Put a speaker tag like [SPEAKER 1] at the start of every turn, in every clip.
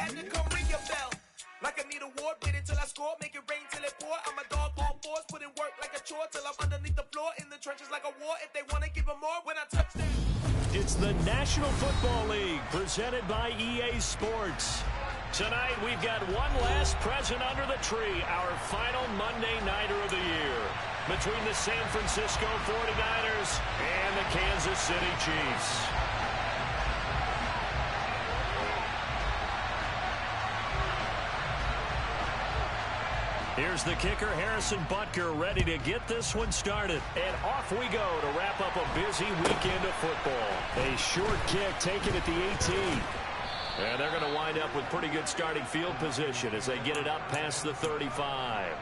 [SPEAKER 1] had to come ring your bell. Like I need a award, wait until I score, make it rain till it pour. I'm a dog on fours, put in work like a chore till I'm underneath the floor, in the trenches like a war. If they want to give them more, when I touch them.
[SPEAKER 2] It's the National Football League, presented by EA Sports. Tonight, we've got one last present under the tree, our final Monday Nighter of the year, between the San Francisco 49ers and the Kansas City Chiefs. Here's the kicker, Harrison Butker, ready to get this one started. And off we go to wrap up a busy weekend of football. A short kick taken at the 18. And they're going to wind up with pretty good starting field position as they get it up past the 35.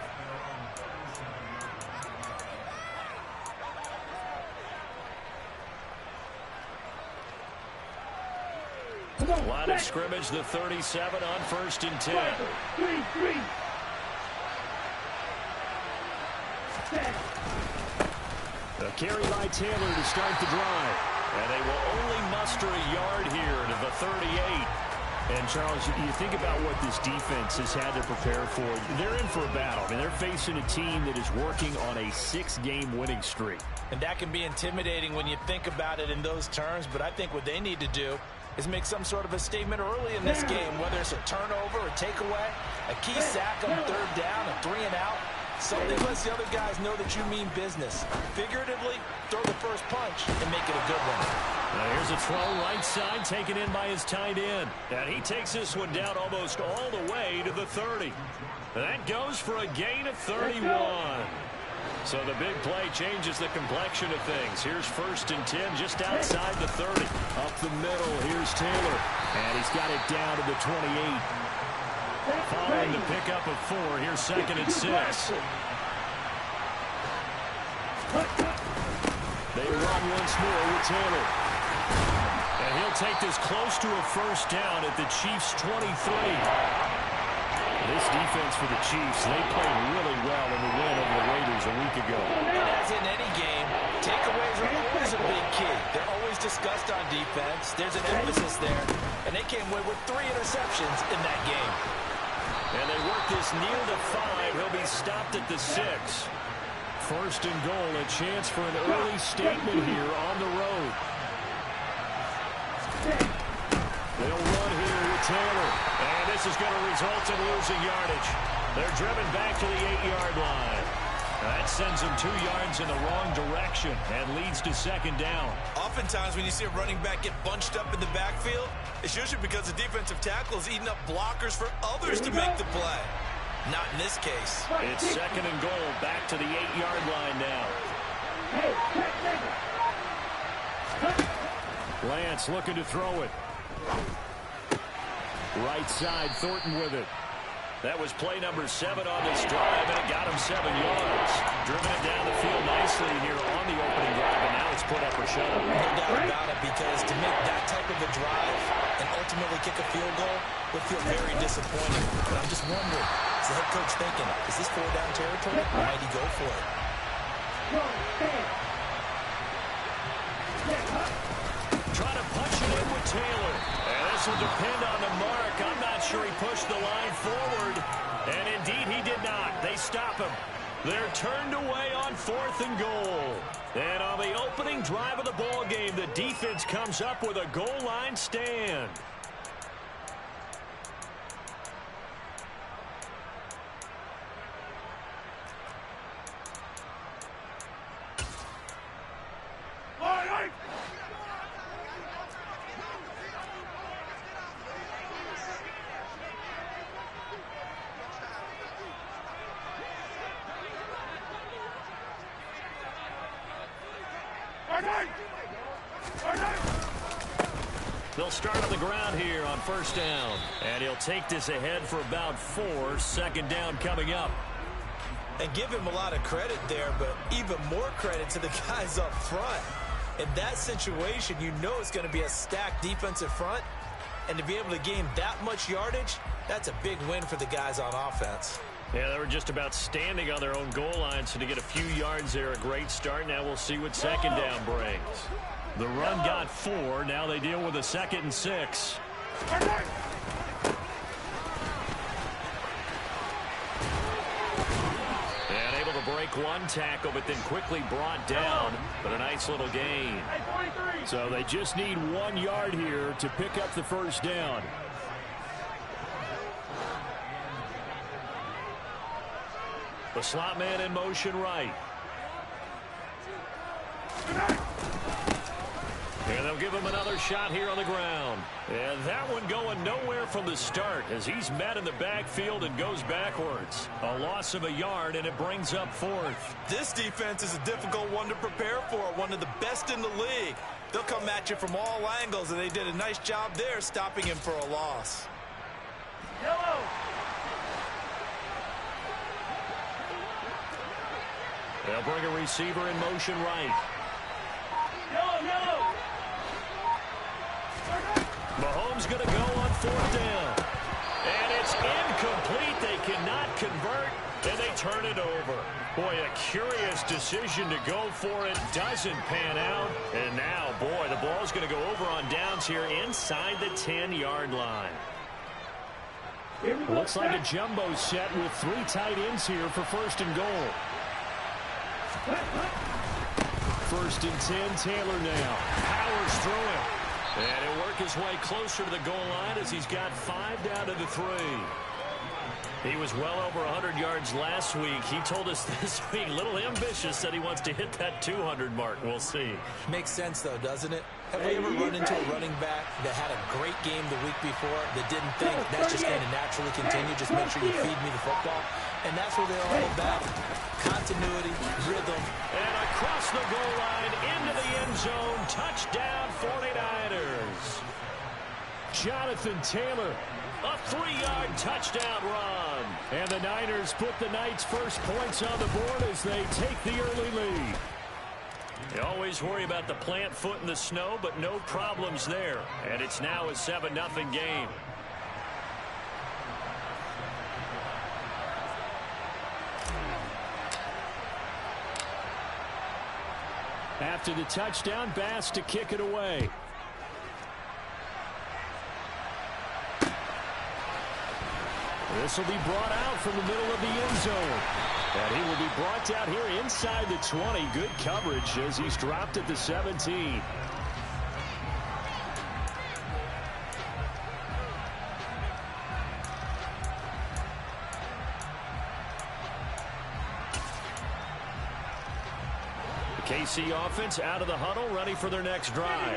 [SPEAKER 2] Line of scrimmage, the 37 on 1st and 10. A carry by Taylor to start the drive. And they will only muster a yard here to the 38. And, Charles, you think about what this defense has had to prepare for. They're in for a battle. I mean, they're facing a team that is working on a 6-game winning streak.
[SPEAKER 3] And that can be intimidating when you think about it in those terms. But I think what they need to do is make some sort of a statement early in this game, whether it's a turnover, a takeaway, a key sack on 3rd down, a 3-and-out. Something lets the other guys know that you mean business. Figuratively, throw the first punch and make it a good one.
[SPEAKER 2] Now here's a throw right side taken in by his tight end. And he takes this one down almost all the way to the 30. That goes for a gain of 31. So the big play changes the complexion of things. Here's 1st and 10 just outside the 30. Up the middle, here's Taylor. And he's got it down to the 28. Following the pickup of 4, here's 2nd and 6. They run once more with Taylor. And he'll take this close to a 1st down at the Chiefs' 23. This defense for the Chiefs, they played really well in the win over the Raiders a week ago.
[SPEAKER 3] As in any game, takeaways are always a big key. They're always discussed on defense. There's an emphasis there. And they came away with 3 interceptions in that game.
[SPEAKER 2] And they work this kneel to 5. He'll be stopped at the 6. 1st and goal, a chance for an early statement here on the road. They'll run here with Taylor. And this is going to result in losing yardage. They're driven back to the 8-yard line. That sends them 2 yards in the wrong direction and leads to 2nd down.
[SPEAKER 4] Oftentimes when you see a running back get bunched up in the backfield, it's usually because the defensive tackle is eating up blockers for others to make the play. Not in this case.
[SPEAKER 2] It's 2nd and goal, back to the 8-yard line now. Lance looking to throw it. Right side, Thornton with it. That was play number 7 on this drive, and it got him 7 yards. Driven it down the field nicely here on the opening drive, and now it's put up or shut up.
[SPEAKER 3] No doubt about it, because to make that type of a drive and ultimately kick a field goal would feel very disappointing. But I'm just wondering, is the head coach thinking, is this 4-down territory, or might he go for it?
[SPEAKER 2] Trying to punch it in with Taylor. And this will depend on the mark. I'm not sure he pushed the line forward. And indeed, he did not. They stop him. They're turned away on 4th and goal. And on the opening drive of the ball game, the defense comes up with a goal line stand. They'll start on the ground here on 1st down. And he'll take this ahead for about 4. 2nd down coming up.
[SPEAKER 3] And give him a lot of credit there, but even more credit to the guys up front. In that situation, you know it's going to be a stacked defensive front. And to be able to gain that much yardage, that's a big win for the guys on offense.
[SPEAKER 2] Yeah, they were just about standing on their own goal line, so to get a few yards there, a great start. Now we'll see what 2nd down brings. The run got 4. Now they deal with a 2nd and 6. one tackle, but then quickly brought down. But a nice little gain.
[SPEAKER 5] So they just need 1 yard here to pick up the first down.
[SPEAKER 2] The slot man in motion right. And they'll give him another shot here on the ground. And that one going nowhere from the start as he's met in the backfield and goes backwards. A loss of a yard, and it brings up 4th.
[SPEAKER 4] This defense is a difficult one to prepare for, one of the best in the league. They'll come at you from all angles, and they did a nice job there stopping him for a loss.
[SPEAKER 1] Yellow.
[SPEAKER 2] They'll bring a receiver in motion right.
[SPEAKER 1] Yellow.
[SPEAKER 2] Mahomes going to go on 4th down. And it's incomplete. They cannot convert, and they turn it over. Boy, a curious decision to go for it. Doesn't pan out. And now, boy, the ball's going to go over on downs here inside the 10-yard line.
[SPEAKER 5] Looks like a jumbo set with 3 tight ends here for 1st and goal. 1st and 10, Taylor now. Powers through him.
[SPEAKER 2] And he'll work his way closer to the goal line as he's got 5 down to the 3. He was well over 100 yards last week. He told us this week, a little ambitious, that he wants to hit that 200 mark. We'll see.
[SPEAKER 3] Makes sense, though, doesn't it? Have we ever run into a running back that had a great game the week before that didn't think that's just going to naturally continue? Just make sure you feed me the football. And that's what they're all about. Continuity, rhythm.
[SPEAKER 2] And across the goal line, into the end zone. Touchdown, 49ers.
[SPEAKER 5] Jonathan Taylor.
[SPEAKER 2] A 3-yard touchdown run.
[SPEAKER 5] And the Niners put the Knights' first points on the board as they take the early lead.
[SPEAKER 2] You always worry about the plant foot in the snow, but no problems there. And it's now a 7-0 game.
[SPEAKER 5] After the touchdown, Bass to kick it away. This will be brought out from the middle of the end zone. And he will be brought out here inside the 20. Good coverage as he's dropped at the 17. KC offense out of the huddle, ready for their next drive.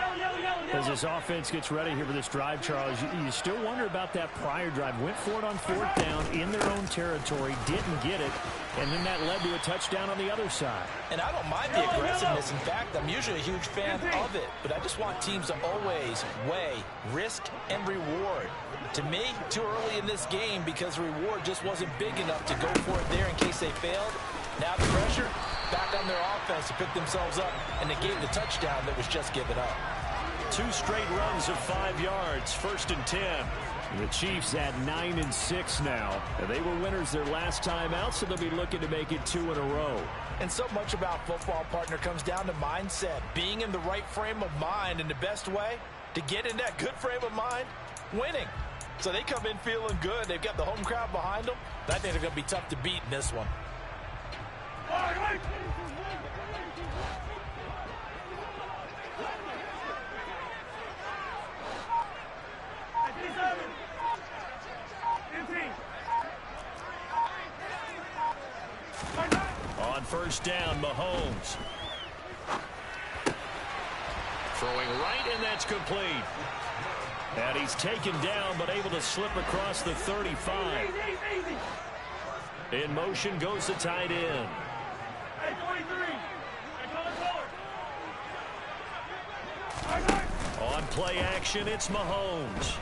[SPEAKER 5] As this offense gets ready here for this drive, Charles, you still wonder about that prior drive. Went for it on 4th down in their own territory, didn't get it, and then that led to a touchdown on the other side.
[SPEAKER 3] And I don't mind the aggressiveness. In fact, I'm usually a huge fan of it, but I just want teams to always weigh risk and reward. To me, too early in this game because reward just wasn't big enough to go for it there in case they failed. Now the pressure back on their offense to pick themselves up and negate the touchdown that was just given up.
[SPEAKER 2] 2 straight runs of 5 yards, 1st and 10.
[SPEAKER 5] The Chiefs at 9-6 now. They were winners their last time out, so they'll be looking to make it 2 in a row.
[SPEAKER 3] And so much about football, partner, comes down to mindset. Being in the right frame of mind, and the best way to get in that good frame of mind, winning. So they come in feeling good. They've got the home crowd behind them. I think they're going to be tough to beat in this one.
[SPEAKER 2] On 1st down, Mahomes. Throwing right, and that's complete. And he's taken down, but able to slip across the 35. In motion goes the tight end. On play action, it's Mahomes.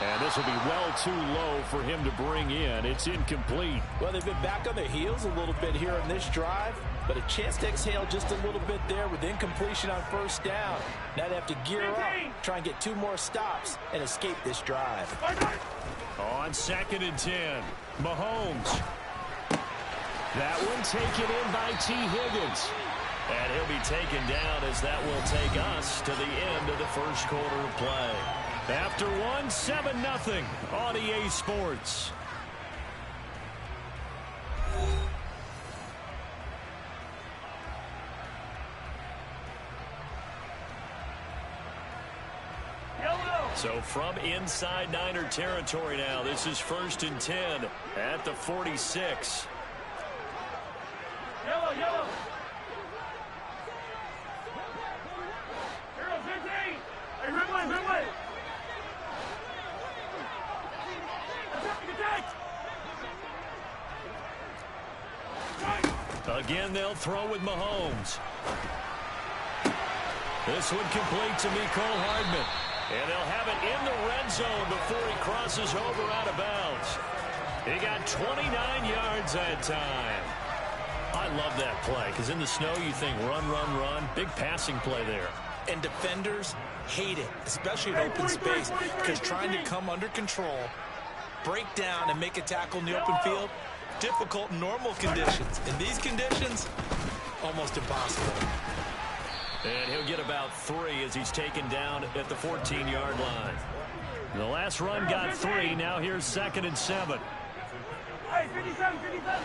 [SPEAKER 2] And this will be well too low for him to bring in. It's incomplete.
[SPEAKER 3] Well, they've been back on their heels a little bit here on this drive, but a chance to exhale just a little bit there with incompletion on 1st down. Now they have to gear up, try and get 2 more stops and escape this drive.
[SPEAKER 2] On 2nd and 10, Mahomes.
[SPEAKER 5] That one taken in by T. Higgins.
[SPEAKER 2] And he'll be taken down as that will take us to the end of the 1st quarter of play. After 7-0 on EA Sports. So from inside Niner territory now, this is 1st and 10 at the 46.
[SPEAKER 1] Yellow, yellow. Hero 15. Hey, red way.
[SPEAKER 2] Again, they'll throw with Mahomes. This one complete to ko Hardman. And they'll have it in the red zone before he crosses over out of bounds. He got 29 yards that time. I love that play because in the snow you think run, run, run. Big passing play there.
[SPEAKER 3] And defenders hate it, especially in open space, because trying to come under control, break down, and make a tackle in the open field, difficult in normal conditions. In these conditions, almost impossible.
[SPEAKER 2] And he'll get about 3 as he's taken down at the 14-yard line. The last run got 3. Now here's 2nd and 7.
[SPEAKER 1] Hey, 57, 57.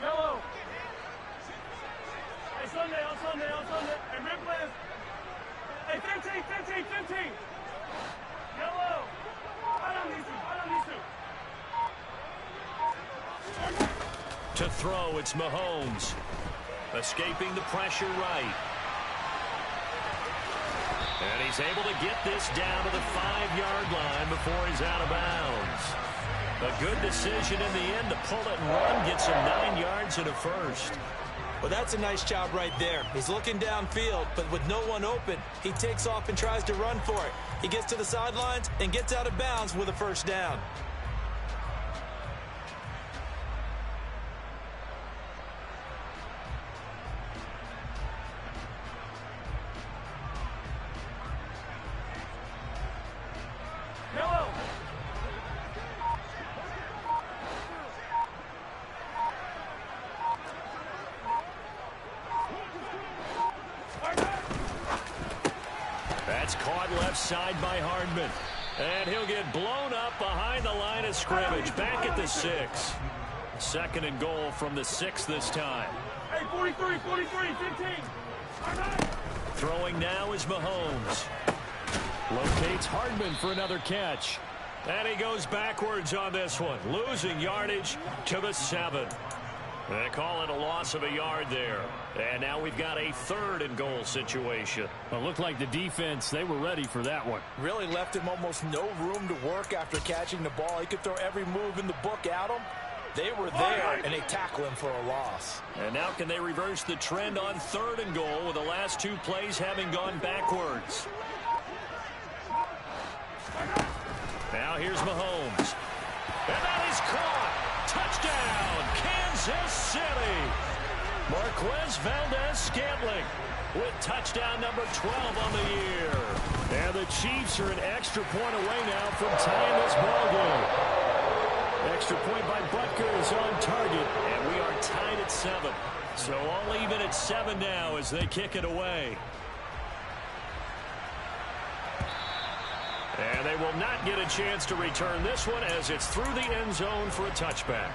[SPEAKER 1] Yellow. Hey, Sunday. Hey, red players. Hey, 15. Yellow. I don't need to.
[SPEAKER 2] To throw, it's Mahomes. Escaping the pressure right. And he's able to get this down to the 5-yard line before he's out of bounds. A good decision in the end to pull it and run. Gets him 9 yards and a first.
[SPEAKER 3] Well, that's a nice job right there. He's looking downfield, but with no one open, he takes off and tries to run for it. He gets to the sidelines and gets out of bounds with a first down.
[SPEAKER 2] Caught left side by Hardman. And he'll get blown up behind the line of scrimmage. Back at the 6. 2nd and goal from the 6 this time.
[SPEAKER 1] Hey, 43, 15.
[SPEAKER 2] Throwing now is Mahomes. Locates Hardman for another catch. And he goes backwards on this one. Losing yardage to the 7. They call it a loss of a yard there. And now we've got a 3rd and goal situation.
[SPEAKER 5] Well, it looked like the defense, they were ready for that one.
[SPEAKER 3] Really left him almost no room to work after catching the ball. He could throw every move in the book at him. They were there, and they tackle him for a loss.
[SPEAKER 2] And now can they reverse the trend on 3rd and goal with the last 2 plays having gone backwards? Now here's Mahomes. And that is caught. Touchdown, Kansas City. Marquez Valdez-Scantling with touchdown number 12 on the year. And the Chiefs are an extra point away now from tying this ballgame. Extra point by Butker is on target, and we are tied at 7. So all even at 7 now as they kick it away. And they will not get a chance to return this one as it's through the end zone for a touchback.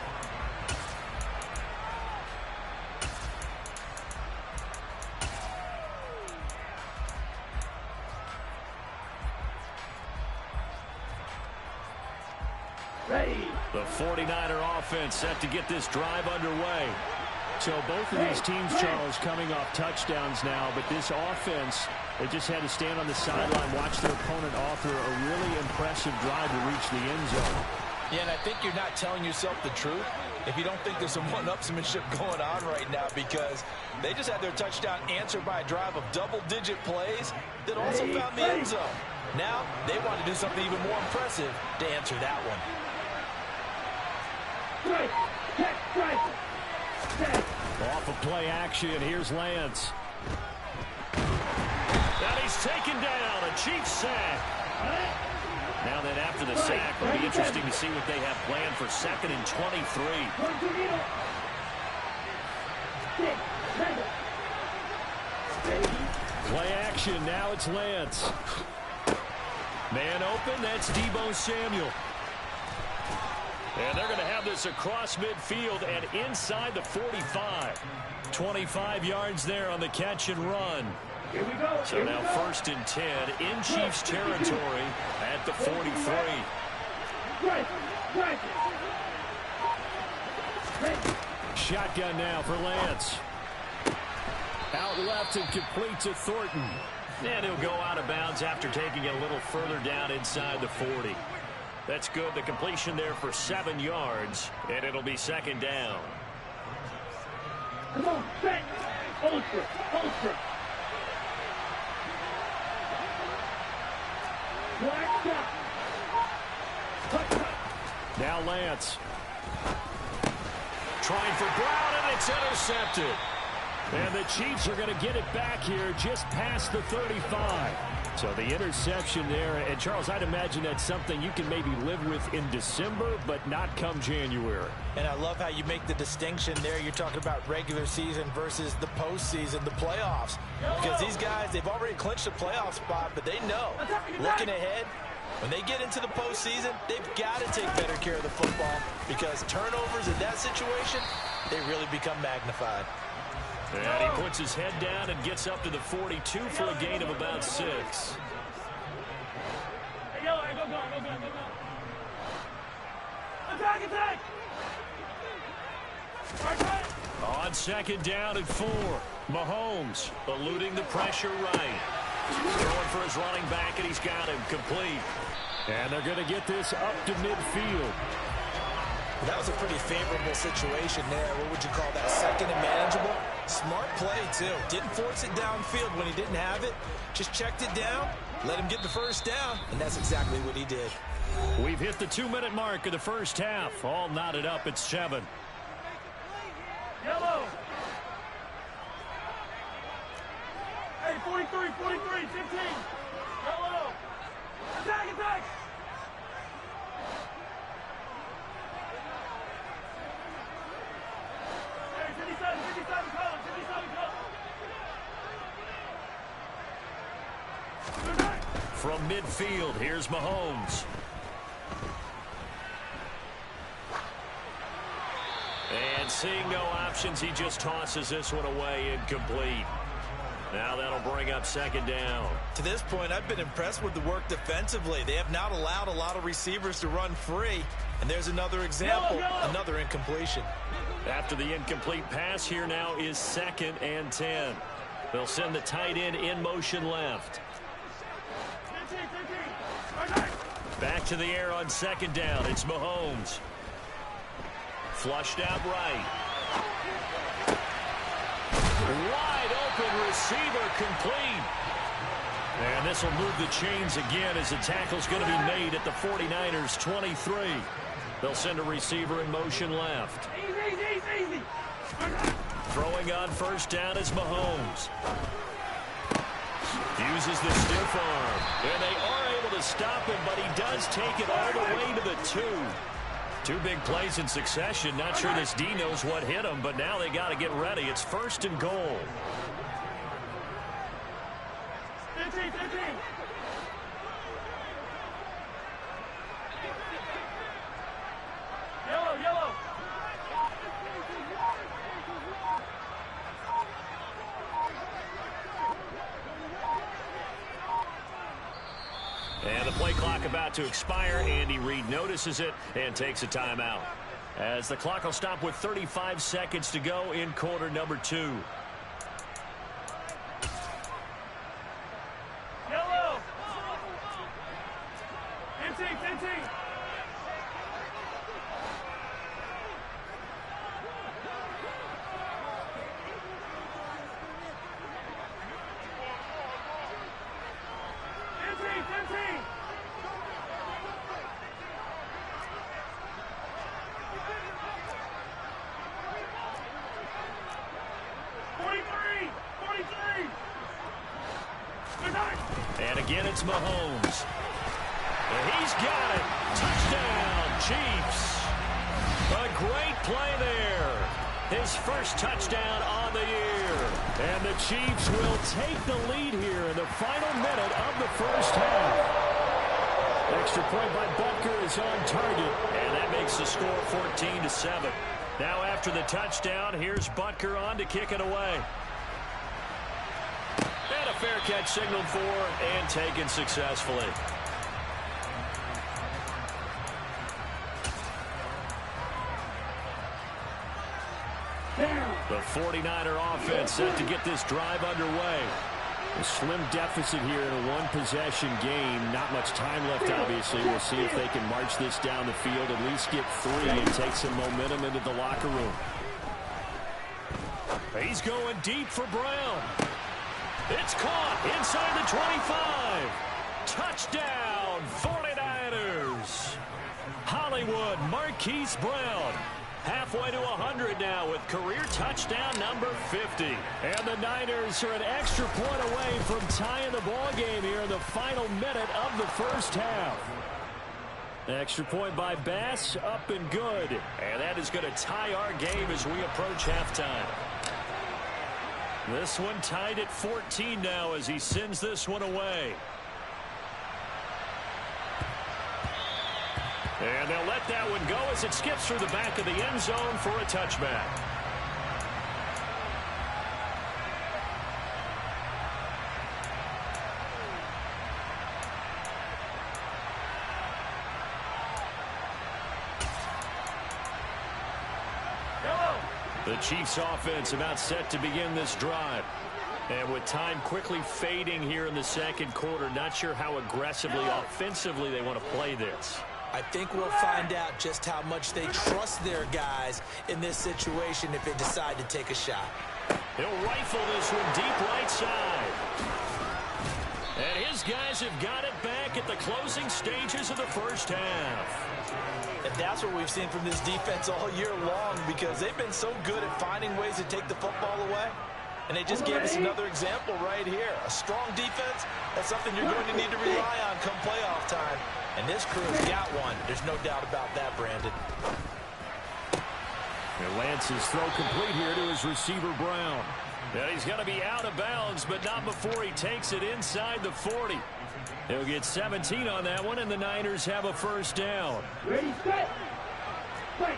[SPEAKER 2] The 49er offense set to get this drive underway.
[SPEAKER 5] So both of these teams, Charles, coming off touchdowns now, but this offense, they just had to stand on the sideline, watch their opponent author a really impressive drive to reach the end zone.
[SPEAKER 3] Yeah, and I think you're not telling yourself the truth if you don't think there's some one-upsmanship going on right now, because they just had their touchdown answered by a drive of double-digit plays that also found the end zone. Now they want to do something even more impressive to answer that one.
[SPEAKER 5] Off of play action, here's Lance.
[SPEAKER 2] And he's taken down, a Chiefs sack. Now that after the sack, it'll be interesting to see what they have planned for 2nd and 23.
[SPEAKER 5] Play action, now it's Lance.
[SPEAKER 2] Man open, that's Deebo Samuel. And they're going to have this across midfield and inside the 45. 25 yards there on the catch and run. So now 1st and 10 in Chiefs territory at the 43. Shotgun now for Lance. Out left and complete to Thornton. And he'll go out of bounds after taking it a little further down inside the 40. That's good. The completion there for 7 yards, and it'll be 2nd down.
[SPEAKER 6] Come on, set. Ultra.
[SPEAKER 2] Now Lance. Trying for Brown, and it's intercepted. And the Chiefs are going to get it back here just past the 35. So the interception there. And, Charles, I'd imagine that's something you can maybe live with in December, but not come January.
[SPEAKER 3] And I love how you make the distinction there. You're talking about regular season versus the postseason, the playoffs. Because these guys, they've already clinched a playoff spot, but they know, looking ahead, when they get into the postseason, they've got to take better care of the football because turnovers in that situation, they really become magnified.
[SPEAKER 2] And he puts his head down and gets up to the 42 for a gain of about 6.
[SPEAKER 6] Go. Attack.
[SPEAKER 2] On 2nd down and 4. Mahomes eluding the pressure right. Throwing for his running back, and he's got him complete. And they're going to get this up to midfield.
[SPEAKER 3] That was a pretty favorable situation there. What would you call that? 2nd and manageable? Smart play, too. Didn't force it downfield when he didn't have it. Just checked it down, let him get the 1st down, and that's exactly what he did.
[SPEAKER 2] We've hit the 2-minute mark of the 1st half. All knotted up at 7.
[SPEAKER 6] Yellow. Hey, 43, 15. Yellow. Attack. Hey, 57, call.
[SPEAKER 2] From midfield, here's Mahomes. And seeing no options, he just tosses this one away incomplete. Now that'll bring up 2nd down.
[SPEAKER 3] To this point, I've been impressed with the work defensively. They have not allowed a lot of receivers to run free. And there's another example, another incompletion.
[SPEAKER 2] After the incomplete pass, here now is 2nd and 10. They'll send the tight end in motion left. Back to the air on 2nd down. It's Mahomes. Flushed out right. Wide open receiver complete. And this will move the chains again as the tackle's going to be made at the 49ers 23. They'll send a receiver in motion left.
[SPEAKER 6] Easy.
[SPEAKER 2] Throwing on 1st down is Mahomes. Uses the stiff arm. And they are able to stop him, but he does take it all the way to the 2. 2 big plays in succession. Not sure this D knows what hit him, but now they got to get ready. It's 1st and goal.
[SPEAKER 6] 15. Yellow.
[SPEAKER 2] And the play clock about to expire. Andy Reid notices it and takes a timeout. As the clock will stop with 35 seconds to go in quarter number 2.
[SPEAKER 6] Yellow. 15.
[SPEAKER 2] And again, it's Mahomes. And he's got it. Touchdown, Chiefs. A great play there. His 1st touchdown on the year. And the Chiefs will take the lead here in the final minute of the 1st half.
[SPEAKER 5] Extra point by Butker is on target.
[SPEAKER 2] And that makes the score 14-7. Now after the touchdown, here's Butker on to kick it away. And a fair catch signaled for and taken successfully. The 49er offense set to get this drive underway. A slim deficit here in a one-possession game. Not much time left, obviously. We'll see if they can march this down the field, at least get 3 and take some momentum into the locker room. He's going deep for Brown. It's caught inside the 25. Touchdown, 49ers. Hollywood Marquise Brown. Halfway to 100 now with career touchdown number 50.
[SPEAKER 5] And the Niners are an extra point away from tying the ball game here in the final minute of the first half. Extra point by Bass, up and good.
[SPEAKER 2] And that is going to tie our game as we approach halftime. This one tied at 14 now as he sends this one away. And they'll let that one go as it skips through the back of the end zone for a touchback. The Chiefs offense about set to begin this drive. And with time quickly fading here in the second quarter, not sure how aggressively, offensively they want to play this.
[SPEAKER 3] I think we'll find out just how much they trust their guys in this situation if they decide to take a shot.
[SPEAKER 2] He'll rifle this one deep right side. And his guys have got it back at the closing stages of the first half.
[SPEAKER 3] And that's what we've seen from this defense all year long, because they've been so good at finding ways to take the football away. And they just gave us another example right here. A strong defense, that's something you're going to need to rely on come playoff time. And this crew's got one. There's no doubt about that, Brandon.
[SPEAKER 5] And Lance's throw complete here to his receiver, Brown.
[SPEAKER 2] And he's going to be out of bounds, but not before he takes it inside the 40. He'll get 17 on that one, and the Niners have a first down.
[SPEAKER 6] Ready, set. Wait.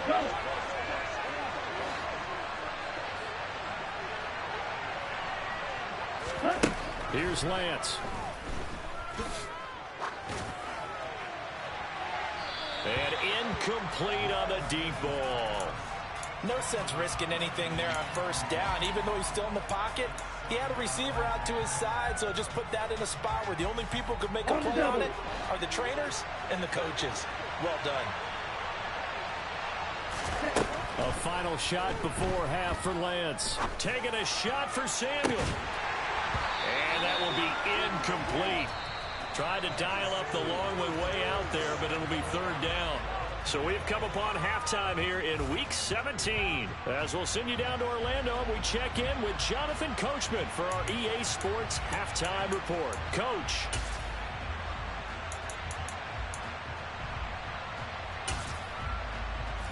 [SPEAKER 6] Go.
[SPEAKER 5] Here's Lance.
[SPEAKER 2] And incomplete on the deep ball.
[SPEAKER 3] No sense risking anything there on first down. Even though he's still in the pocket, he had a receiver out to his side, so just put that in a spot where the only people who could make a play on it are the trainers and the coaches. Well done.
[SPEAKER 5] A final shot before half for Lance.
[SPEAKER 2] Taking a shot for Samuel. And that will be incomplete. Tried to dial up the long way out there, but it'll be third down. So we've come upon halftime here in Week 17. As we'll send you down to Orlando, and we check in with Jonathan Coachman for our EA Sports Halftime Report. Coach.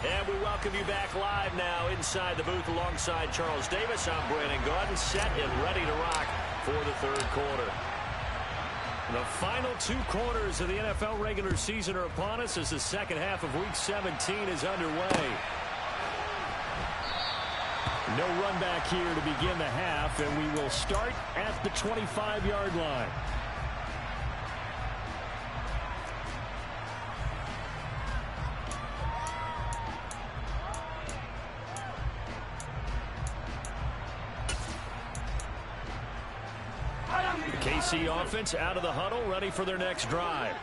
[SPEAKER 2] And we welcome you back live now inside the booth alongside Charles Davis. I'm Brandon Gaudin, set and ready to rock for the third quarter. The final 2 quarters of the NFL regular season are upon us as the second half of Week 17 is underway.
[SPEAKER 5] No run back here to begin the half, and we will start at the 25-yard line.
[SPEAKER 2] KC offense out of the huddle, ready for their next drive.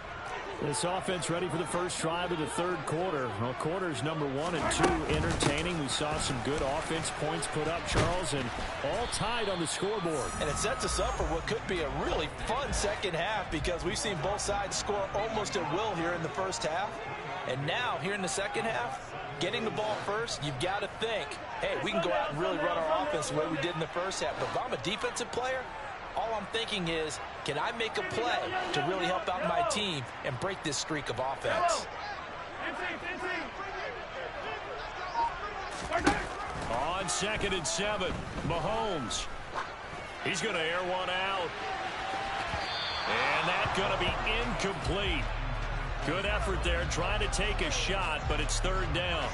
[SPEAKER 5] This offense ready for the first drive of the third quarter. Well, quarters number 1 and 2 entertaining. We saw some good offense points put up, Charles, and all tied on the scoreboard.
[SPEAKER 3] And it sets us up for what could be a really fun second half, because we've seen both sides score almost at will here in the first half. And now, here in the second half, getting the ball first, you've got to think, hey, we can go out and really run our offense the way we did in the first half. But if I'm a defensive player, all I'm thinking is, can I make a play to really help out my team and break this streak of offense?
[SPEAKER 2] On 2nd and 7. Mahomes. He's going to air one out. And that's going to be incomplete. Good effort there, trying to take a shot, but it's 3rd down.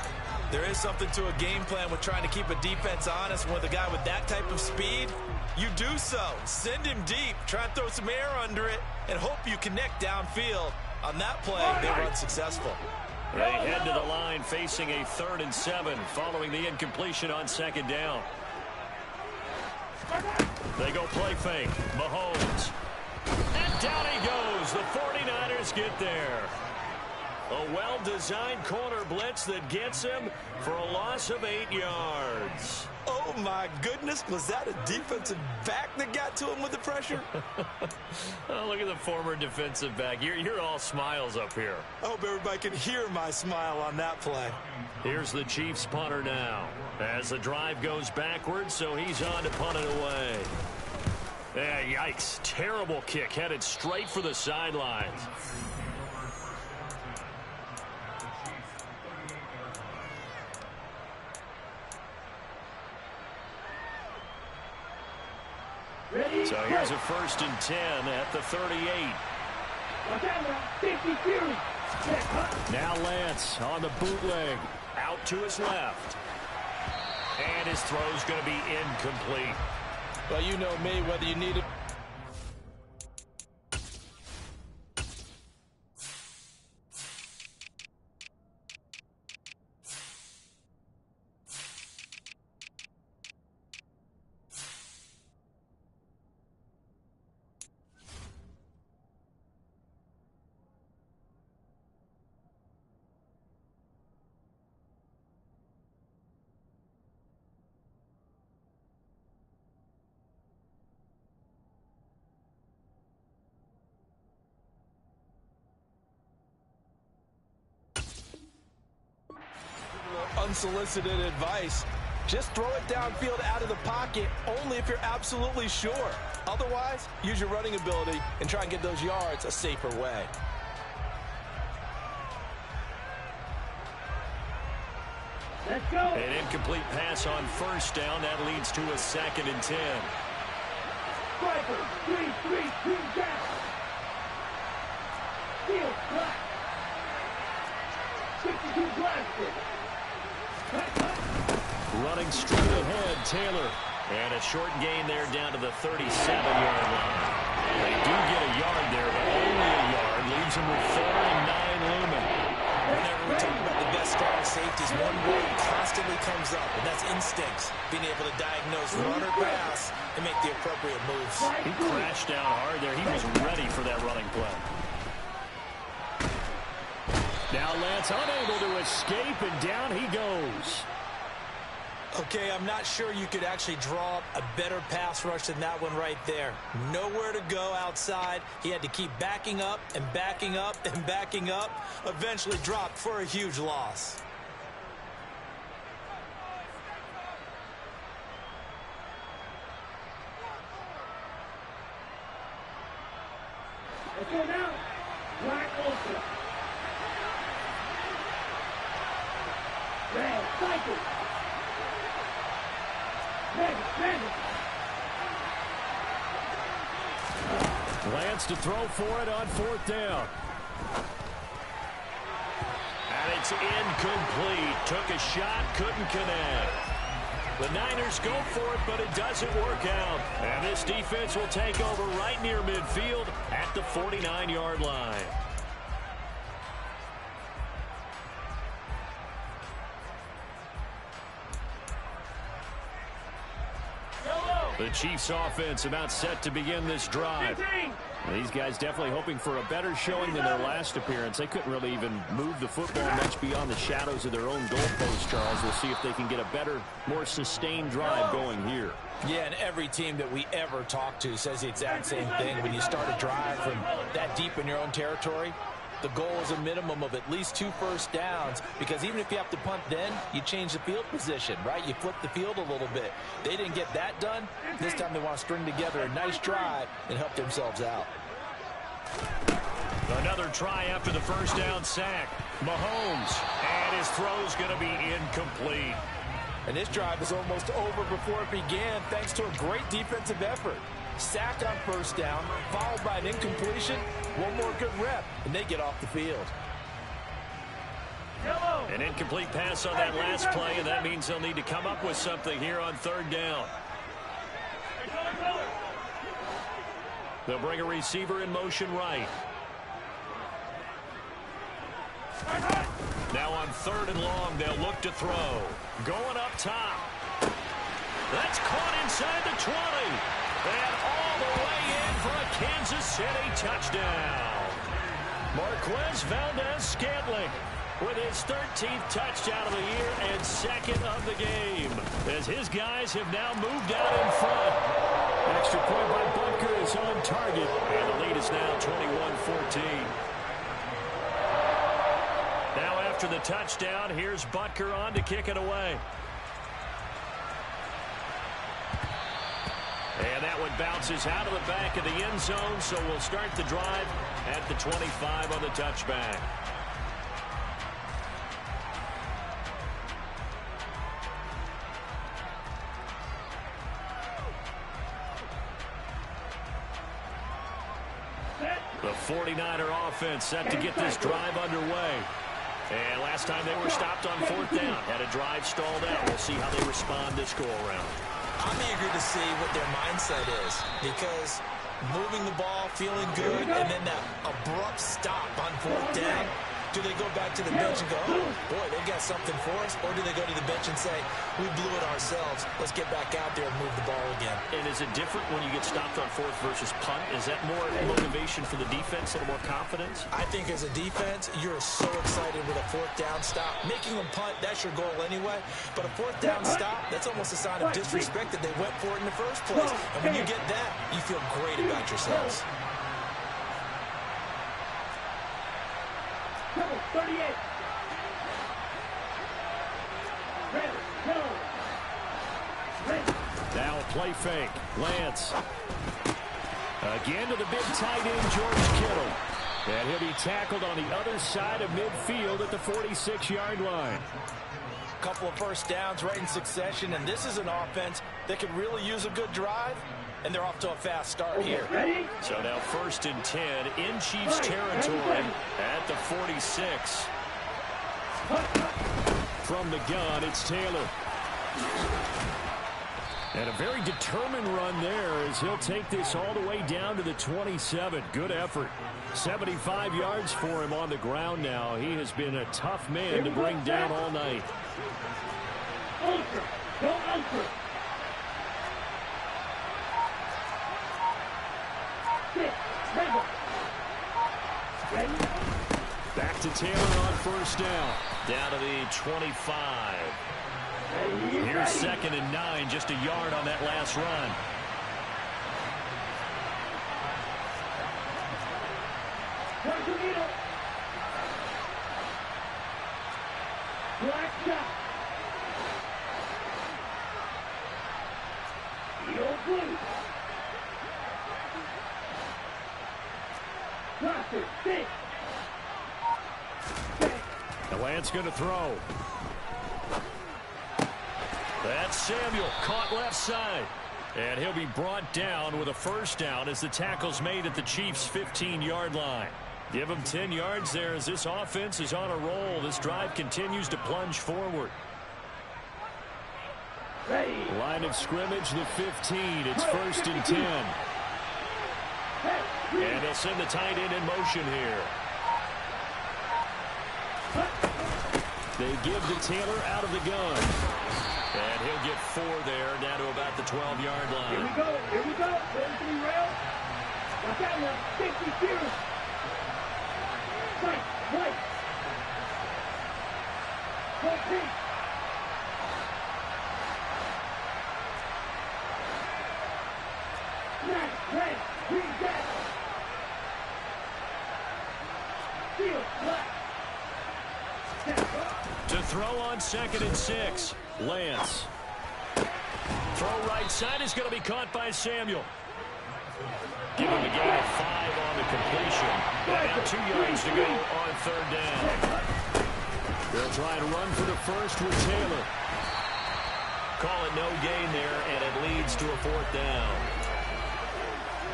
[SPEAKER 3] There is something to a game plan with trying to keep a defense honest. With a guy with that type of speed, you do so. Send him deep, try and throw some air under it, and hope you connect downfield. On that play, they run successful.
[SPEAKER 2] They head to the line facing a 3rd and 7 following the incompletion on 2nd down. They go play fake. Mahomes. And down he goes. The 49ers get there. A well-designed corner blitz that gets him for a loss of 8 yards.
[SPEAKER 3] Oh, my goodness. Was that a defensive back that got to him with the pressure?
[SPEAKER 2] Oh, look at the former defensive back. You're all smiles up here.
[SPEAKER 3] I hope everybody can hear my smile on that play.
[SPEAKER 2] Here's the Chiefs punter now. As the drive goes backwards, so he's on to punt it away. Yikes. Terrible kick headed straight for the sidelines. So here's a 1st and 10 at the 38. Now Lance on the bootleg. Out to his left. And his throw's going to be incomplete.
[SPEAKER 3] Well, you know me, whether you need it. Unsolicited advice. Just throw it downfield out of the pocket only if you're absolutely sure. Otherwise, use your running ability and try and get those yards a safer way.
[SPEAKER 6] Let's go.
[SPEAKER 2] An incomplete pass on 1st down. That leads to a 2nd and 10.
[SPEAKER 6] Striker, 3-3, 2 down. Field black. 62 blasted.
[SPEAKER 2] Running straight ahead, Taylor. And a short gain there down to the 37-yard line. They do get a yard there, but only a yard. Leaves them with 4 and 9 looming.
[SPEAKER 3] Whenever we talk about the best strong safeties, one word constantly comes up, and that's instincts. Being able to diagnose run or pass and make the appropriate moves.
[SPEAKER 2] He crashed down hard there. He was ready for that running play. Now Lance unable to escape, and down he goes.
[SPEAKER 3] Okay, I'm not sure you could actually draw up a better pass rush than that one right there. Nowhere to go outside. He had to keep backing up and backing up and backing up. Eventually dropped for a huge loss.
[SPEAKER 6] Let's go now. Black Ultra. Red Cycle.
[SPEAKER 2] Lance to throw for it on 4th down. And it's incomplete. Took a shot, couldn't connect. The Niners go for it, but it doesn't work out. And this defense will take over right near midfield at the 49-yard line. The Chiefs offense about set to begin this drive. These guys definitely hoping for a better showing than their last appearance. They couldn't really even move the football much beyond the shadows of their own goalpost, Charles. We'll see if they can get a better, more sustained drive going here.
[SPEAKER 3] Yeah, and every team that we ever talk to says the exact same thing. When you start a drive from that deep in your own territory, the goal is a minimum of at least 2 first downs, because even if you have to punt then, you change the field position, right? You flip the field a little bit. They didn't get that done. This time they want to string together a nice drive and help themselves out.
[SPEAKER 2] Another try after the first down sack. Mahomes, and his throw's going to be incomplete.
[SPEAKER 3] And this drive is almost over before it began thanks to a great defensive effort. Sack on first down, followed by an incompletion. One more good rep, and they get off the field.
[SPEAKER 2] An incomplete pass on that last play, and that means they'll need to come up with something here on third down. They'll bring a receiver in motion right. Now on third and long, they'll look to throw. Going up top. That's caught inside the 20. And all the way in for a Kansas City touchdown. Marquez Valdez-Scantling with his 13th touchdown of the year and second of the game, as his guys have now moved out in front. Extra point by Butker is on target, and the lead is now 21-14. Now after the touchdown, here's Butker on to kick it away. And that one bounces out of the back of the end zone, so we'll start the drive at the 25 on the touchback. The 49er offense set to get this drive underway. And last time they were stopped on fourth down, had a drive stalled out. We'll see how they respond this go-around.
[SPEAKER 3] I'm eager to see what their mindset is, because moving the ball, feeling good, and then that abrupt stop on fourth down, do they go back to the bench and go, oh, boy, they've got something for us? Or do they go to the bench and say, we blew it ourselves, let's get back out there and move the ball again?
[SPEAKER 2] And is it different when you get stopped on fourth versus punt? Is that more motivation for the defense, a little more confidence?
[SPEAKER 3] I think as a defense, you're so excited with a fourth down stop. Making them punt, that's your goal anyway. But a fourth down stop, that's almost a sign of disrespect that they went for it in the first place. And when you get that, you feel great about yourselves.
[SPEAKER 6] 38.
[SPEAKER 5] Now a play fake. Lance. Again to the big tight end, George Kittle. And he'll be tackled on the other side of midfield at the 46-yard line.
[SPEAKER 3] Couple of first downs right in succession, and this is an offense that could really use a good drive, and they're off to a fast start here.
[SPEAKER 2] So now 1st and 10 in Chiefs territory at the 46.
[SPEAKER 5] From the gun, it's Taylor. And a very determined run there as he'll take this all the way down to the 27. Good effort. 75 yards for him on the ground now. He has been a tough man to bring down all night.
[SPEAKER 6] Ultra. Go ultra.
[SPEAKER 5] Back to Taylor on first down.
[SPEAKER 2] Down to the 25. Here's 2nd and 9, just a yard on that last run.
[SPEAKER 6] Black shot. Yellow blue. Cluster, six.
[SPEAKER 5] The Lance going to throw.
[SPEAKER 2] That's Samuel, caught left side. And he'll be brought down with a first down as the tackle's made at the Chiefs' 15-yard line. Give him 10 yards there as this offense is on a roll. This drive continues to plunge forward.
[SPEAKER 5] Line of scrimmage, the 15. It's 1st and 10.
[SPEAKER 2] And they'll send the tight end in motion here.
[SPEAKER 5] They give to Taylor out of the gun.
[SPEAKER 2] And he'll get 4 there, down to about the 12-yard line.
[SPEAKER 6] Here we go. Here we go. Ready to be railed. Watch out now. 50 feet. White. White. Go pink. Black. Red. Green. Red. Field. Black.
[SPEAKER 2] To throw on 2nd and 6.
[SPEAKER 5] Lance.
[SPEAKER 2] Throw right side is going to be caught by Samuel. Give him a gain of 5 on the completion. And now 2 yards to go on 3rd down.
[SPEAKER 5] They'll try to run for the first with Taylor.
[SPEAKER 2] Call it no gain there, and it leads to a 4th down.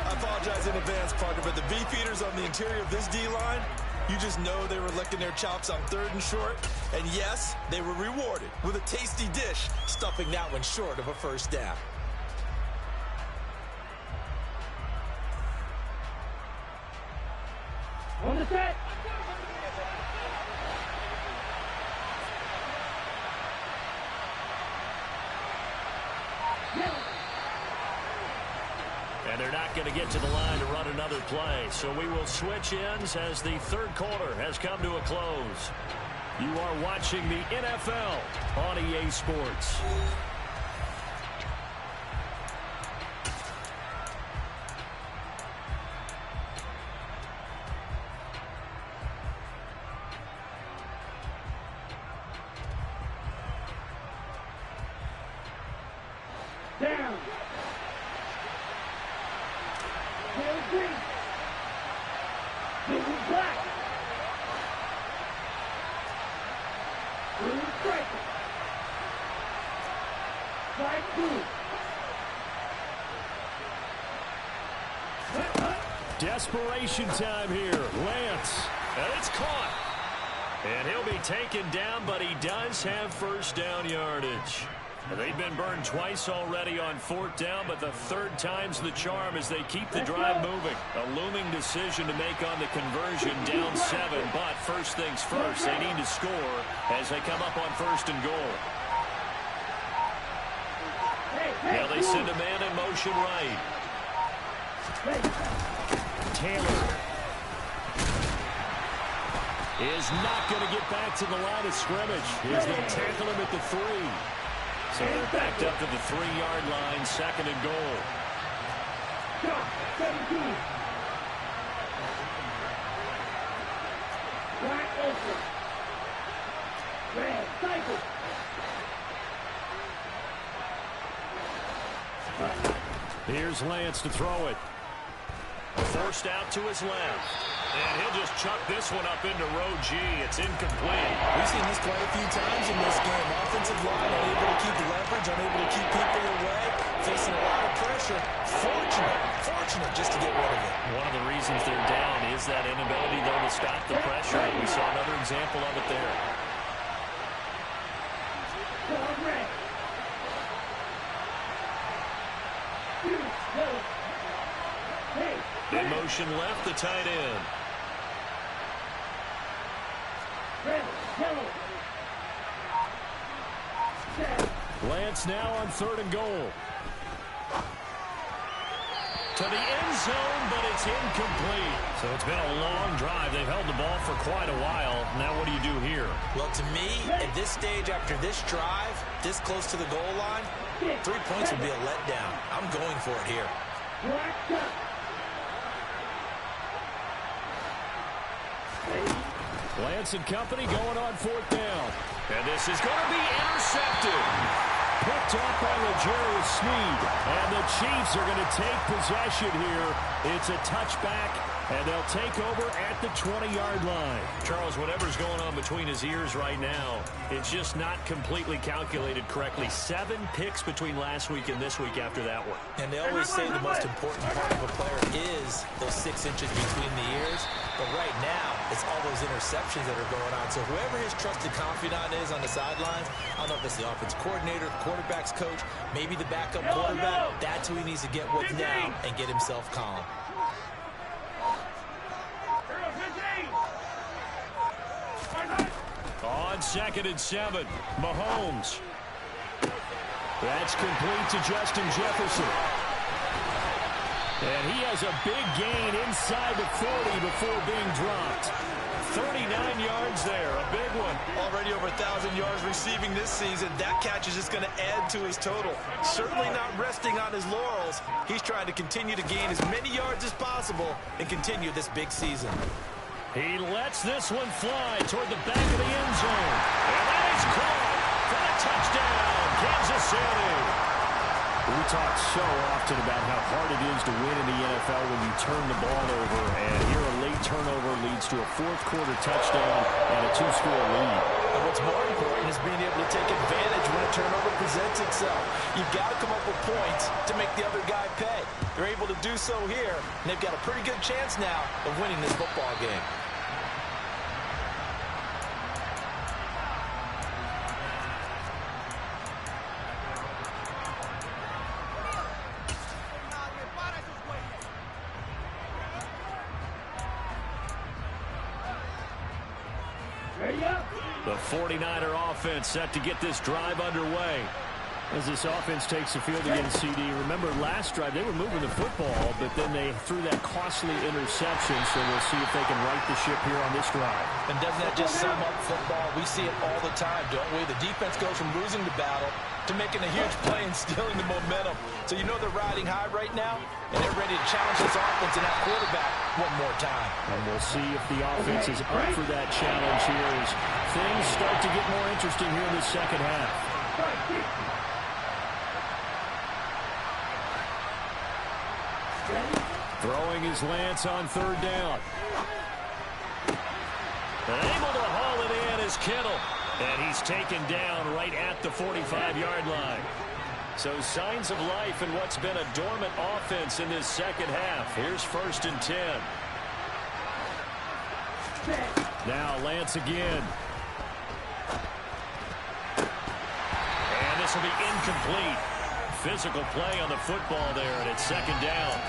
[SPEAKER 4] I apologize in advance, partner, but the beefeaters on the interior of this D-line, you just know they were licking their chops on 3rd and short. And yes, they were rewarded with a tasty dish, stuffing that one short of a 1st down.
[SPEAKER 6] On the set.
[SPEAKER 5] And they're not going to get to the line to run another play. So we will switch ends as the 3rd quarter has come to a close. You are watching the NFL on EA Sports.
[SPEAKER 6] Down. Tail green. Blue black. Blue stripe. White blue.
[SPEAKER 5] Desperation time here. Lance.
[SPEAKER 2] And it's caught. And he'll be taken down, but he does have 1st down yardage. They've been burned twice already on 4th down, but the 3rd time's the charm as they keep the drive moving. A looming decision to make on the conversion, down 7, but first things first, they need to score as they come up on 1st and goal. Now they send a man in motion right.
[SPEAKER 5] Taylor is not going to get back to the line of scrimmage as they tackle him at the 3.
[SPEAKER 2] So they're backed up to the 3-yard line, 2nd and goal.
[SPEAKER 6] Shot 17. Black open. Red cycle.
[SPEAKER 5] Here's Lance to throw it.
[SPEAKER 2] Forced out to his left. And he'll just chuck this one up into row G. It's incomplete.
[SPEAKER 4] We've seen this quite a few times in this game. Offensive line unable to keep leverage, unable to keep people away, facing a lot of pressure. Fortunate just to get rid of it.
[SPEAKER 2] One of the reasons they're down is that inability, though, to stop the pressure. And we saw another example of it there.
[SPEAKER 6] Red.
[SPEAKER 2] In motion left, the tight end.
[SPEAKER 6] Red, yellow.
[SPEAKER 5] Lance now on 3rd and goal.
[SPEAKER 2] To the end zone, but it's incomplete. So it's been a long drive. They've held the ball for quite a while. Now what do you do here?
[SPEAKER 3] Well, to me, at this stage after this drive, this close to the goal line, 3 points would be a letdown. I'm going for it here.
[SPEAKER 6] Black shot.
[SPEAKER 5] Lance and company going on 4th down.
[SPEAKER 2] And this is going to be intercepted.
[SPEAKER 5] Picked up by L'Jarius Sneed. And the Chiefs are going to take possession here. It's a touchback, and they'll take over at the 20-yard line.
[SPEAKER 2] Charles, whatever's going on between his ears right now, it's just not completely calculated correctly. 7 picks between last week and this week after that one.
[SPEAKER 3] And they always say the most important part of a player is those 6 inches between the ears. But right now, it's all those interceptions that are going on. So whoever his trusted confidant is on the sidelines, I don't know if it's the offense coordinator, quarterback's coach, maybe the backup quarterback, that's who he needs to get with now and get himself calm.
[SPEAKER 5] On 2nd and 7, Mahomes. That's complete to Justin Jefferson. And he has a big gain inside the 40 before being dropped. 39 yards there, a big one.
[SPEAKER 4] Already over 1,000 yards receiving this season. That catch is just going to add to his total. Certainly not resting on his laurels. He's trying to continue to gain as many yards as possible and continue this big season.
[SPEAKER 5] He lets this one fly toward the back of the end zone.
[SPEAKER 2] And that is caught for a touchdown, Kansas City.
[SPEAKER 5] We talk so often about how hard it is to win in the NFL when you turn the ball over, and here a late turnover leads to a fourth-quarter touchdown and a two-score lead.
[SPEAKER 3] And what's more important is being able to take advantage when a turnover presents itself. You've got to come up with points to make the other guy pay. They're able to do so here, and they've got a pretty good chance now of winning this football game.
[SPEAKER 5] The 49er offense set to get this drive underway. As this offense takes the field against CD. Remember, last drive, they were moving the football, but then they threw that costly interception, so we'll see if they can right the ship here on this drive.
[SPEAKER 3] And doesn't that just sum up football? We see it all the time, don't we? The defense goes from losing the battle to making a huge play and stealing the momentum. So you know they're riding high right now, and they're ready to challenge this offense and that quarterback one more time.
[SPEAKER 5] And we'll see if the offense is up for that challenge here as things start to get more interesting here in the second half. Throwing his Lance on third down.
[SPEAKER 2] And able to haul it in is Kittle. And he's taken down right at the 45-yard line. So signs of life in what's been a dormant offense in this second half. Here's 1st and 10.
[SPEAKER 5] Now Lance again.
[SPEAKER 2] And this will be incomplete. Physical play on the football there, and it's 2nd down.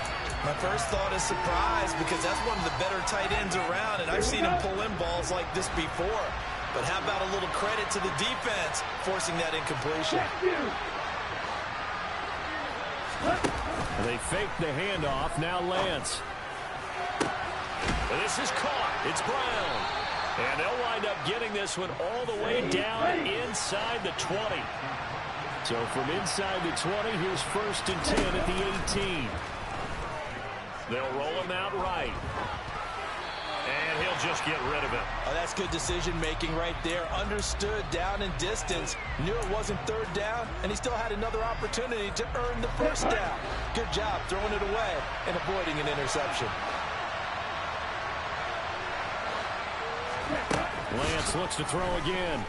[SPEAKER 4] My first thought is surprise because that's one of the better tight ends around, and I've seen him pull in balls like this before. But how about a little credit to the defense forcing that incompletion?
[SPEAKER 5] They fake the handoff. Now Lance.
[SPEAKER 2] This is caught. It's Brown. And they'll wind up getting this one all the way down inside the 20.
[SPEAKER 5] So from inside the 20, here's 1st and 10 at the 18.
[SPEAKER 2] They'll roll him out right. And he'll just get rid of it.
[SPEAKER 3] Oh, that's good decision-making right there. Understood down and distance. Knew it wasn't 3rd down, and he still had another opportunity to earn the 1st down. Good job throwing it away and avoiding an interception.
[SPEAKER 5] Lance looks to throw again.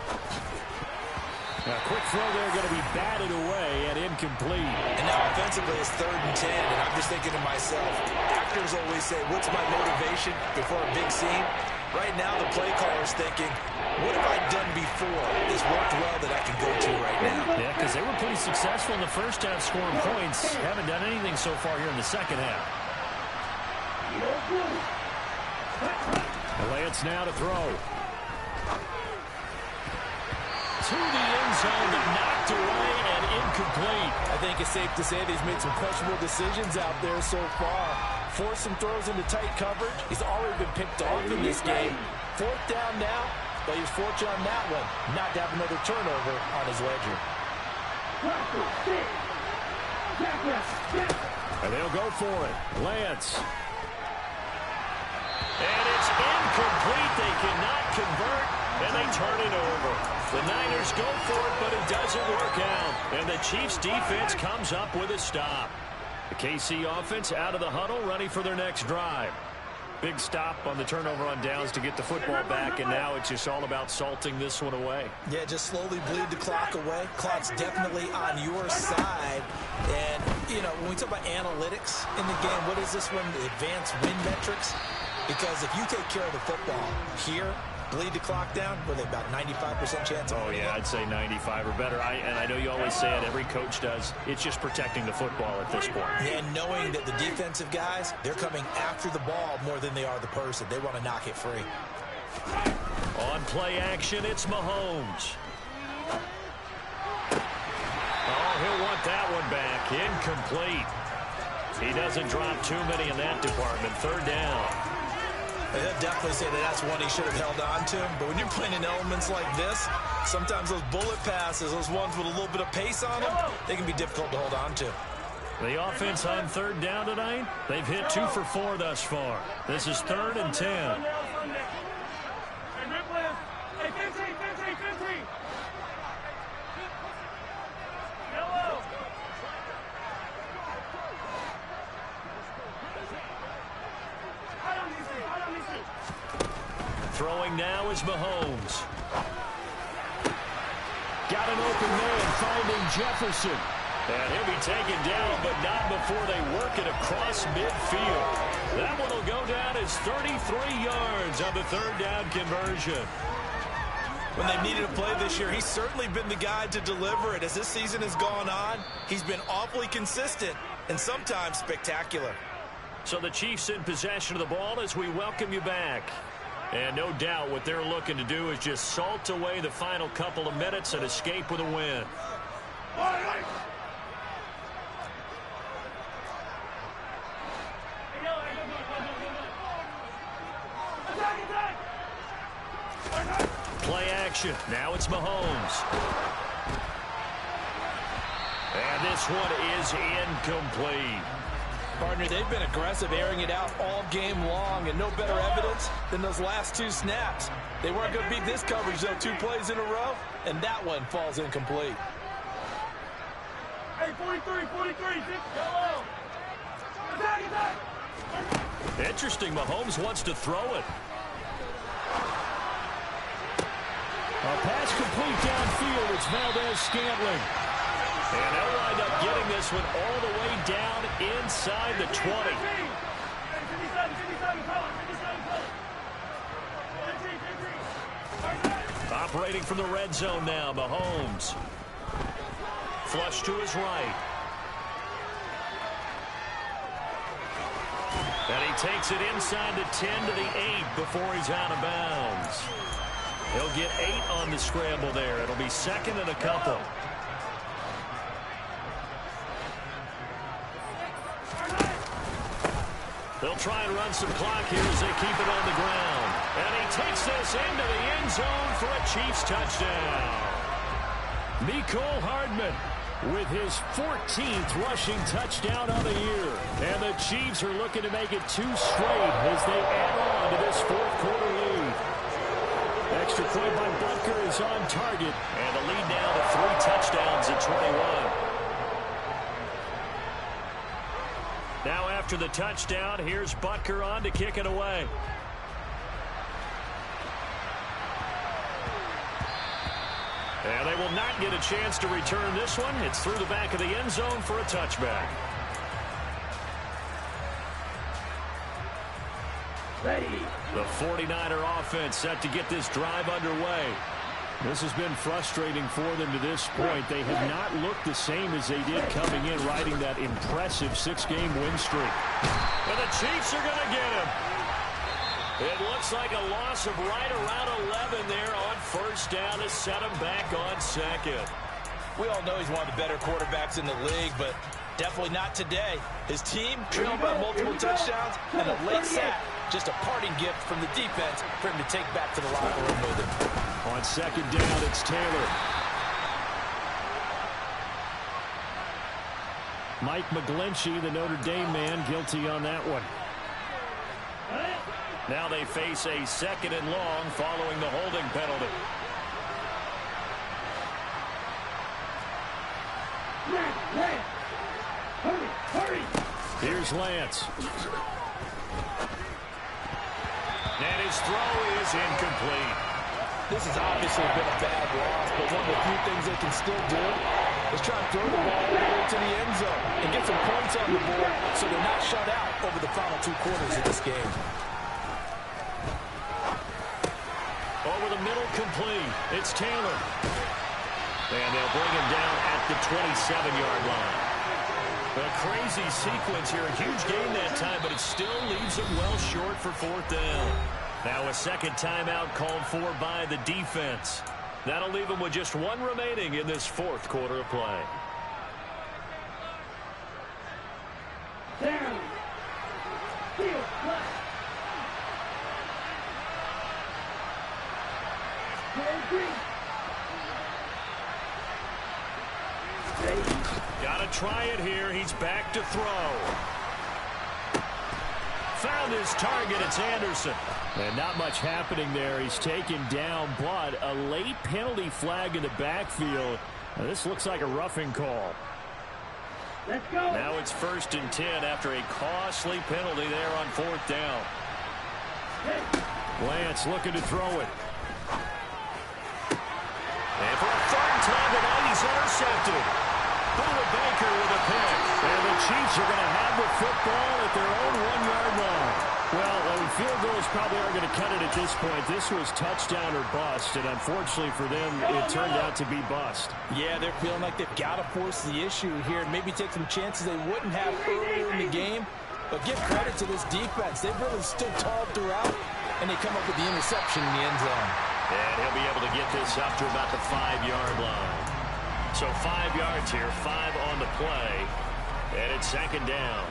[SPEAKER 5] A quick throw there going to be batted away and incomplete.
[SPEAKER 4] And now offensively it's 3rd and 10, and I'm just thinking to myself, actors always say, what's my motivation before a big scene? Right now the play caller's thinking, what have I done before? This worked well that I can go to right now.
[SPEAKER 5] Yeah, because they were pretty successful in the first half scoring points. Haven't done anything so far here in the second half. Lance now to throw. To the end zone, but knocked away and incomplete.
[SPEAKER 3] I think it's safe to say that he's made some questionable decisions out there so far. Forced some throws into tight coverage. He's already been picked off in this game. 4th down now, but he's fortunate on that one not to have another turnover on his ledger.
[SPEAKER 5] And they'll go for it. Lance.
[SPEAKER 2] And it's incomplete. They cannot convert, and they turn it over. The Niners go for it, but it doesn't work out. And the Chiefs' defense comes up with a stop. The KC offense out of the huddle, ready for their next drive. Big stop on the turnover on downs to get the football back, and now it's just all about salting this one away.
[SPEAKER 4] Yeah, just slowly bleed the clock away. Clock's definitely on your side. And, you know, when we talk about analytics in the game, what is this one? The advanced win metrics? Because if you take care of the football here, bleed the clock down, with about 95% chance of winning.
[SPEAKER 2] Yeah, I'd say 95 or better. And I know you always say it, every coach does. It's just protecting the football at this point.
[SPEAKER 4] And knowing that the defensive guys, they're coming after the ball more than they are the person. They want to knock it free.
[SPEAKER 2] On play action, it's Mahomes. Oh, he'll want that one back. Incomplete. He doesn't drop too many in that department. 3rd down.
[SPEAKER 4] They'll definitely say that that's one he should have held on to. But when you're playing in elements like this, sometimes those bullet passes, those ones with a little bit of pace on them, they can be difficult to hold on to.
[SPEAKER 2] The offense on 3rd down tonight, they've hit 2 for 4 thus far. This is 3rd and 10. throwing now is Mahomes.
[SPEAKER 5] Got an open man finding Jefferson.
[SPEAKER 2] And he'll be taken down, but not before they work it across midfield. That one will go down as 33 yards on the third down conversion.
[SPEAKER 4] When they've needed a play this year, he's certainly been the guy to deliver it. As this season has gone on, he's been awfully consistent and sometimes spectacular.
[SPEAKER 2] So the Chiefs in possession of the ball as we welcome you back. And no doubt what they're looking to do is just salt away the final couple of minutes and escape with a win. Play action. Now it's Mahomes. And this one is incomplete.
[SPEAKER 3] Partner, they've been aggressive, airing it out all game long, and no better evidence than those last two snaps. They weren't going to beat this coverage, though, 2 plays in a row, and that one falls incomplete.
[SPEAKER 6] Hey, 43, hello. Attack.
[SPEAKER 2] Interesting, Mahomes wants to throw it.
[SPEAKER 5] A pass complete downfield. It's Valdez-Scantling.
[SPEAKER 2] And they'll wind up getting this one all the way down inside the 20. Operating from the red zone now, Mahomes. Flush to his right. And he takes it inside the 10 to the 8 before he's out of bounds. He'll get 8 on the scramble there. It'll be second and a couple. They'll try and run some clock here as they keep it on the ground. And he takes this into the end zone for a Chiefs touchdown.
[SPEAKER 5] Mecole Hardman with his 14th rushing touchdown of the year. And the Chiefs are looking to make it 2 straight as they add on to this fourth-quarter lead. Extra point by Butker is on target.
[SPEAKER 2] And the lead now to 3 touchdowns at 21. Now after the touchdown, here's Butker on to kick it away. And they will not get a chance to return this one. It's through the back of the end zone for a touchback.
[SPEAKER 6] Ready.
[SPEAKER 2] The 49er offense set to get this drive underway.
[SPEAKER 5] This has been frustrating for them to this point. They have not looked the same as they did coming in, riding that impressive 6-game win streak.
[SPEAKER 2] And the Chiefs are going to get him. It looks like a loss of right around 11 there on first down to set him back on second.
[SPEAKER 3] We all know he's one of the better quarterbacks in the league, but definitely not today. His team trailed by multiple touchdowns, and a late sack, just a parting gift from the defense for him to take back to the locker room with him.
[SPEAKER 5] On second down, it's Taylor. Mike McGlinchey, the Notre Dame man, guilty on that one.
[SPEAKER 2] Now they face a second and long following the holding penalty.
[SPEAKER 6] Hurry.
[SPEAKER 5] Here's Lance.
[SPEAKER 2] And his throw is incomplete.
[SPEAKER 3] This has obviously been a bad loss, but one of the few things they can still do is try and throw the ball into the end zone and get some points on the board so they're not shut out over the final 2 quarters of this game.
[SPEAKER 2] Over the middle, complete. It's Taylor. And they'll bring him down at the 27-yard line. A crazy sequence here. A huge gain that time, but it still leaves them well short for 4th down. Now a second timeout called for by the defense. That'll leave them with just 1 remaining in this 4th quarter of play.
[SPEAKER 6] Down. Field.
[SPEAKER 2] Gotta try it here. He's back to throw. Found his target. It's Anderson.
[SPEAKER 5] And not much happening there. He's taken down, but a late penalty flag in the backfield. Now, this looks like a roughing call.
[SPEAKER 6] Let's go.
[SPEAKER 2] Now it's 1st and 10 after a costly penalty there on 4th down.
[SPEAKER 5] Lance looking to throw it.
[SPEAKER 2] And for a third time tonight, he's intercepted. Buda Baker with a pick.
[SPEAKER 5] And the Chiefs are going to have the football at their own 1-yard line. Well, field goals probably aren't going to cut it at this point. This was touchdown or bust, and unfortunately for them, it turned out to be bust.
[SPEAKER 3] Yeah, they're feeling like they've got to force the issue here. Maybe take some chances they wouldn't have earlier in the game. But give credit to this defense. They've really stood tall throughout, and they come up with the interception in the end zone.
[SPEAKER 2] And he'll be able to get this up to about the 5-yard line. So 5 yards here, 5 on the play, and it's second down.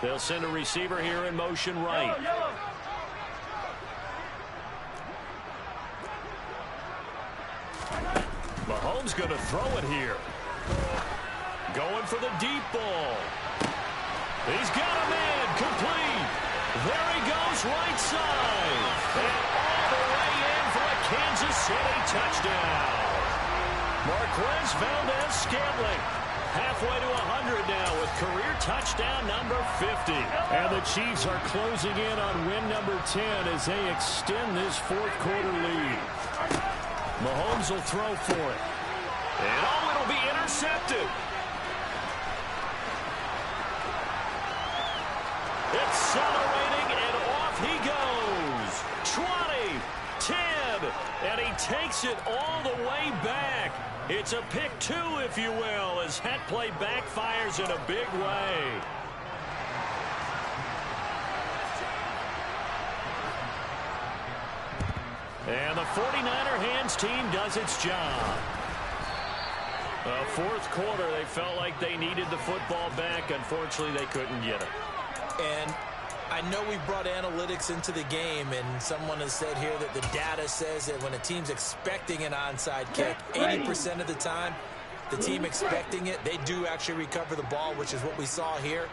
[SPEAKER 2] They'll send a receiver here in motion right. Mahomes going to throw it here. Going for the deep ball. He's got a man complete. There he goes right side. And all the way in for a Kansas City touchdown. Marquez Valdez-Scantling. Halfway to 100 now with career touchdown number 50.
[SPEAKER 5] And the Chiefs are closing in on win number 10 as they extend this fourth quarter lead. Mahomes will throw for it.
[SPEAKER 2] And it'll be intercepted. Accelerating, and off he goes. 20, 10, and he takes it all the way back. It's a pick 2, if you will, as that play backfires in a big way. And the 49er hands team does its job. Fourth quarter, they felt like they needed the football back. Unfortunately, they couldn't get it.
[SPEAKER 3] And I know we brought analytics into the game, and someone has said here that the data says that when a team's expecting an onside kick, 80% of the time, the team expecting it, they do actually recover the ball, which is what we saw here.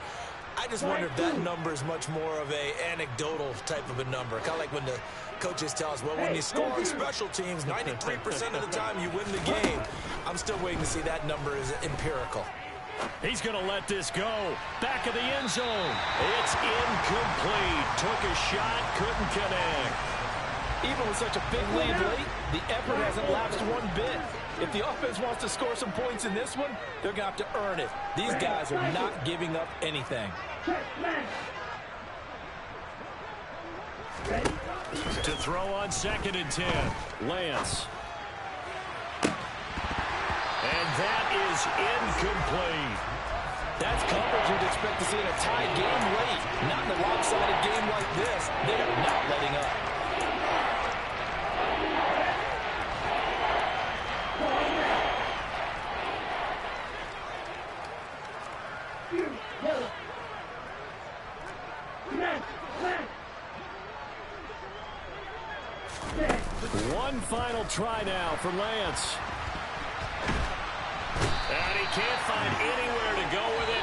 [SPEAKER 3] I just wonder if that number is much more of a anecdotal type of a number. Kind of like when the coaches tell us, well, when you score on special teams, 93% of the time you win the game. I'm still waiting to see that number is empirical.
[SPEAKER 5] He's going to let this go. Back of the end zone.
[SPEAKER 2] It's incomplete. Took a shot, couldn't connect.
[SPEAKER 3] Even with such a big lead late, the effort hasn't lapsed one bit. If the offense wants to score some points in this one, they're going to have to earn it. These guys are not giving up anything.
[SPEAKER 5] To throw on 2nd and 10. Lance.
[SPEAKER 2] And that is incomplete.
[SPEAKER 3] That's coverage you'd expect to see in a tie game late. Not in a lopsided game like this. They are not letting up.
[SPEAKER 5] One final try now for Lance.
[SPEAKER 2] And he can't find anywhere to go with it.